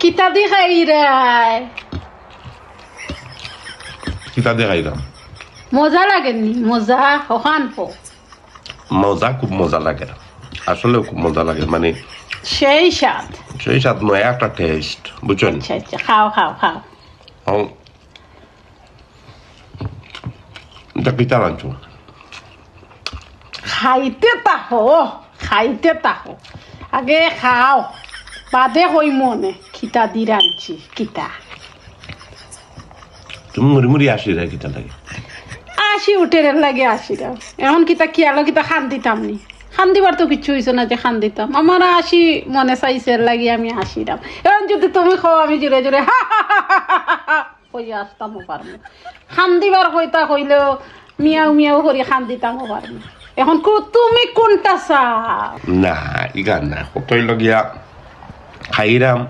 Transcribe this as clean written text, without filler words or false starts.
কিতা দি খাই রায় কিতা দিয়ে খাইলাম মজা লাগেনি মজা ওখান পো মজা খুব মজা লাগে আসলেও খুব মজা লাগে মানে সেই স্বাদ সেই স্বাদ নয় একটা টেস্ট বুঝছেন আচ্ছা আচ্ছা খাও খাও খাও এটা কিতা রাঁধছো খাইতে তাহো আগে খাও বাদে হই মনে খিতা দি রাঁধছি কিতা তুমি মুড়ি মুড়ি আসি রে কিতা লাগে আসি উঠে লাগে আসিরাম এখন কিতা কি আলো কিতা খান দিতাম নি খান দিবার তো কিচ্ছু হয়েছে না যে খান দিতাম আমার আসি মনে চাইছে লাগি আমি আসিরাম এখন যদি তুমি খাও আমি জোরে জোরে হইয়া আসতামও পারবো খান দিবার হইতা হইলেও মিয়াও মিয়াও করে খান দিতামও পারবো এখন তুমি কোনটা চাও না ইগান না কতই লগিয়া খাইরাম